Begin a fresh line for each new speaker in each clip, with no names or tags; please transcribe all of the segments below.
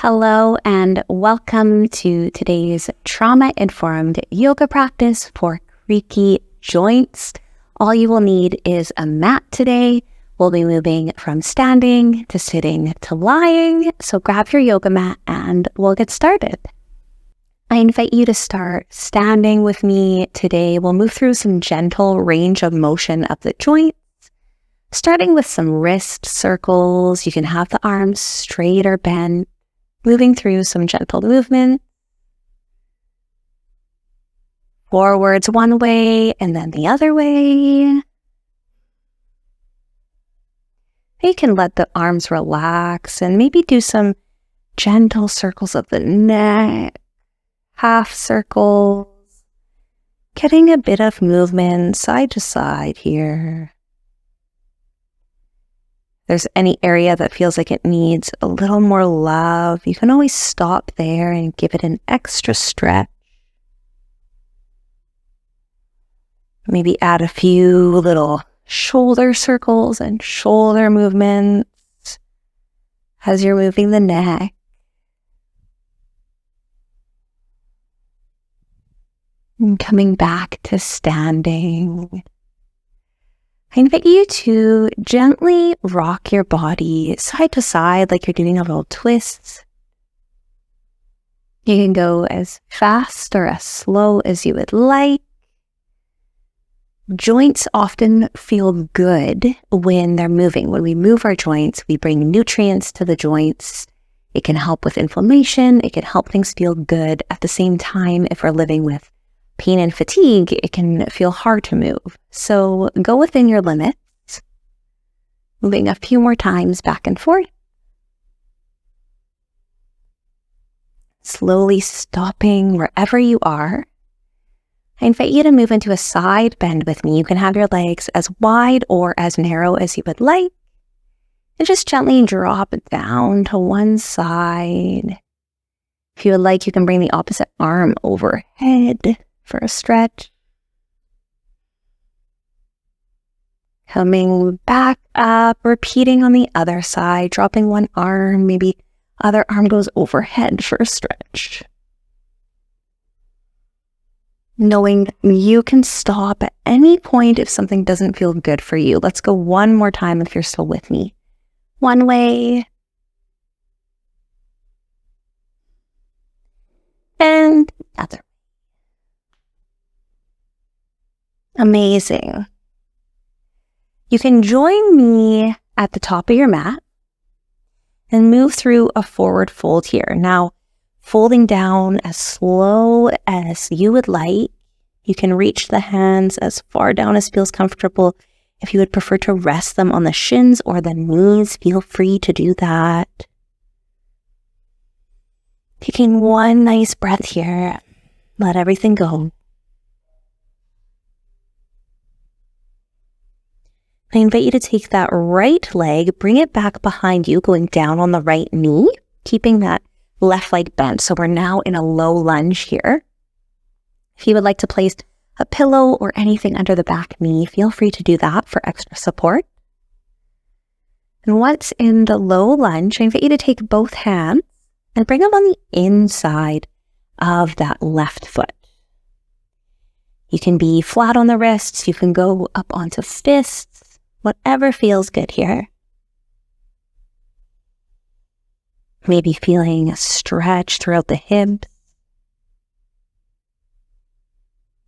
Hello and welcome to today's trauma-informed yoga practice for creaky joints. All you will need is a mat today. We'll be moving from standing to sitting to lying. So grab your yoga mat and we'll get started. I invite you to start standing with me today. We'll move through some gentle range of motion of the joints, starting with some wrist circles. You can have the arms straight or bent. Moving through some gentle movement. Forwards one way and then the other way. You can let the arms relax and maybe do some gentle circles of the neck, half circles. Getting a bit of movement side to side here. If there's any area that feels like it needs a little more love, you can always stop there and give it an extra stretch. Maybe add a few little shoulder circles and shoulder movements as you're moving the neck. And coming back to standing. I invite you to gently rock your body side to side like you're doing a little twist. You can go as fast or as slow as you would like. Joints often feel good when they're moving. When we move our joints, we bring nutrients to the joints. It can help with inflammation. It can help things feel good. At the same time, if we're living with pain and fatigue, it can feel hard to move. So go within your limits, moving a few more times back and forth. Slowly stopping wherever you are. I invite you to move into a side bend with me. You can have your legs as wide or as narrow as you would like. And just gently drop it down to one side. If you would like, you can bring the opposite arm overhead for a stretch. Coming back up, repeating on the other side, dropping one arm, maybe other arm goes overhead for a stretch. Knowing you can stop at any point if something doesn't feel good for you. Let's go one more time if you're still with me. One way. And other. Amazing. You can join me at the top of your mat and move through a forward fold here. Now, folding down as slow as you would like. You can reach the hands as far down as feels comfortable. If you would prefer to rest them on the shins or the knees, feel free to do that. Taking one nice breath here. Let everything go. I invite you to take that right leg, bring it back behind you, going down on the right knee, keeping that left leg bent. So we're now in a low lunge here. If you would like to place a pillow or anything under the back knee, feel free to do that for extra support. And once in the low lunge, I invite you to take both hands and bring them on the inside of that left foot. You can be flat on the wrists. You can go up onto fists. Whatever feels good here. Maybe feeling a stretch throughout the hips.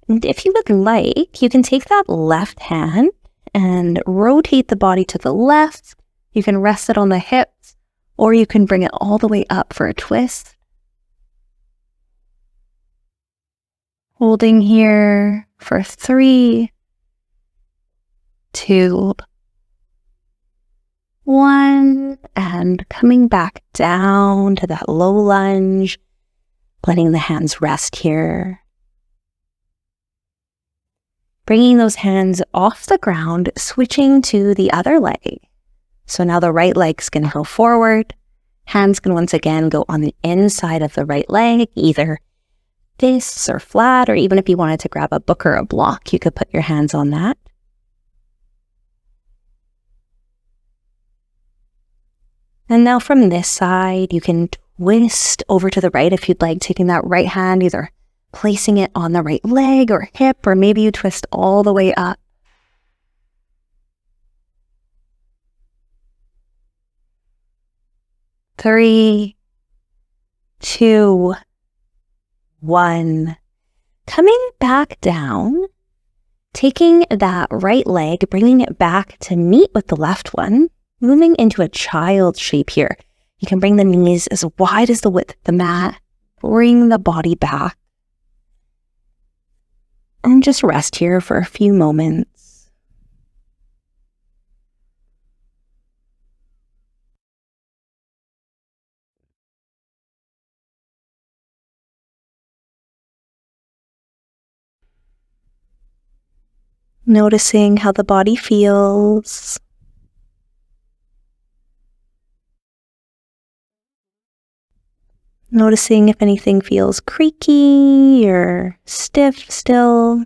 And if you would like, you can take that left hand and rotate the body to the left. You can rest it on the hips, or you can bring it all the way up for a twist. Holding here for 3, 2, 1, and coming back down to that low lunge, letting the hands rest here. Bringing those hands off the ground, switching to the other leg. So now the right leg's going to go forward. Hands can once again go on the inside of the right leg, either fists or flat, or even if you wanted to grab a book or a block, you could put your hands on that. And now from this side, you can Twist over to the right if you'd like, taking that right hand, either placing it on the right leg or hip, or maybe you twist all the way up. Three, two, one. Coming back down, taking that right leg, bringing it back to meet with the left one, moving into a child shape here. You can bring the knees as wide as the width of the mat, bring the body back, and just rest here for a few moments. Noticing how the body feels. Noticing if anything feels creaky or stiff still.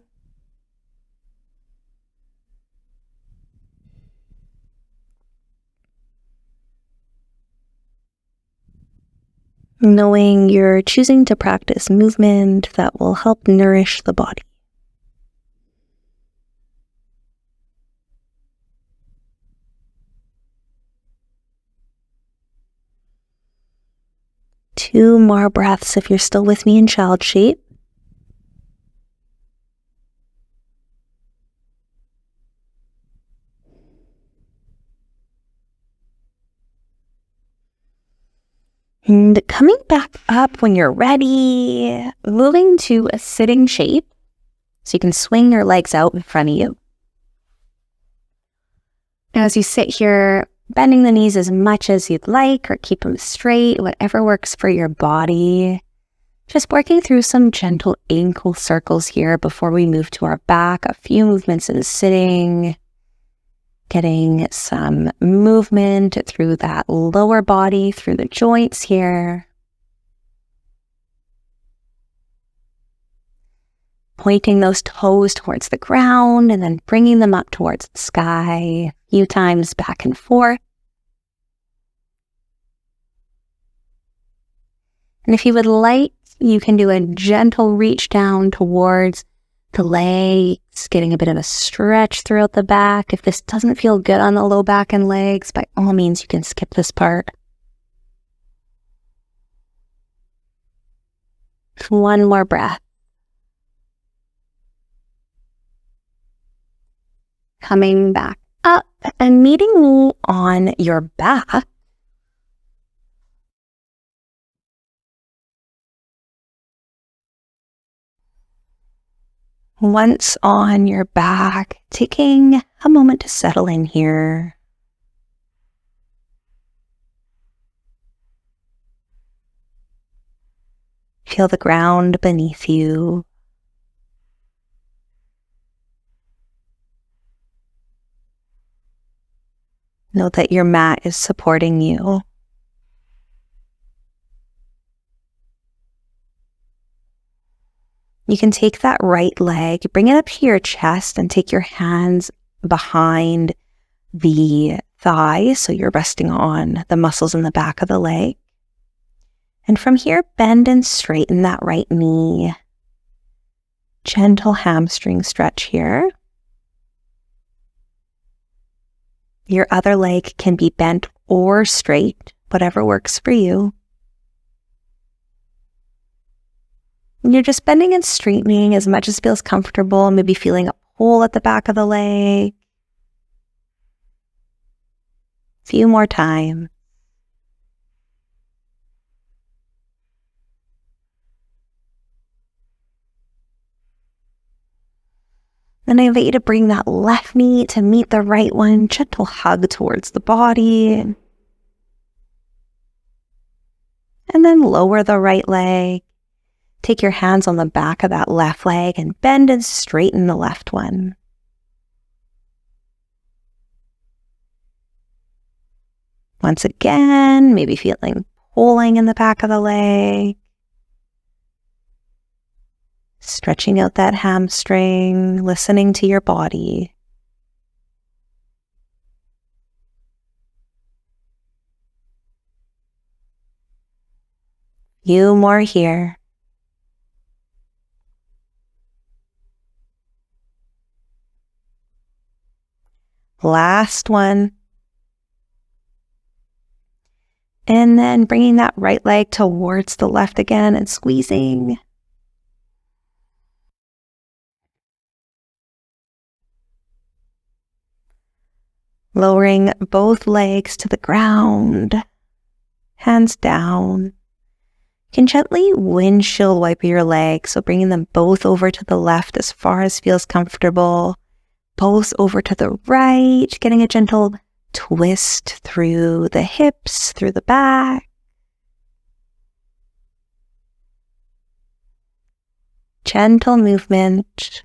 Knowing you're choosing to practice movement that will help nourish the body. Two more breaths if you're still with me in child shape. And coming back up when you're ready, moving to a sitting shape. So you can swing your legs out in front of you. As you sit here, bending the knees as much as you'd like, or keep them straight, whatever works for your body. Just working through some gentle ankle circles here before we move to our back. A few movements in sitting. Getting some movement through that lower body, through the joints here. Pointing those toes towards the ground and then bringing them up towards the sky a few times back and forth. And if you would like, you can do a gentle reach down towards the legs, getting a bit of a stretch throughout the back. If this doesn't feel good on the low back and legs, by all means, you can skip this part. One more breath. Coming back up and meeting me on your back. Once on your back, taking a moment to settle in here. Feel the ground beneath you. Know that your mat is supporting you. You can take that right leg, bring it up to your chest, and take your hands behind the thigh, so you're resting on the muscles in the back of the leg. And from here, bend and straighten that right knee. Gentle hamstring stretch here. Your other leg can be bent or straight, whatever works for you. And you're just bending and straightening as much as feels comfortable, maybe feeling a pull at the back of the leg. A few more times. Then I invite you to bring that left knee to meet the right one. Gentle hug towards the body. And then lower the right leg. Take your hands on the back of that left leg and bend and straighten the left one. Once again, maybe feeling pulling in the back of the leg. Stretching out that hamstring, listening to your body. Few more here. Last one. And then bringing that right leg towards the left again and squeezing. Lowering both legs to the ground, hands down. You can gently windshield wipe your legs, so bringing them both over to the left as far as feels comfortable, both over to the right, getting a gentle twist through the hips, through the back. Gentle movement.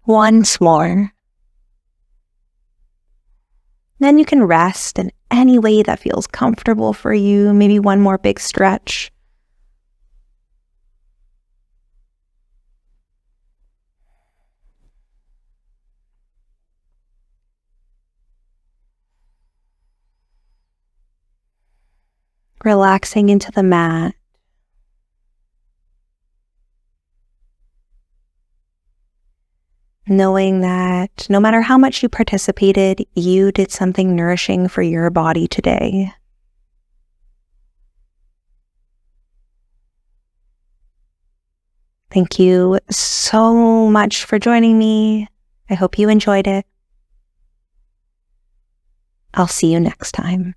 Once more. Then you can rest in any way that feels comfortable for you. Maybe one more big stretch. Relaxing into the mat. Knowing that no matter how much you participated, you did something nourishing for your body today. Thank you so much for joining me. I hope you enjoyed it. I'll see you next time.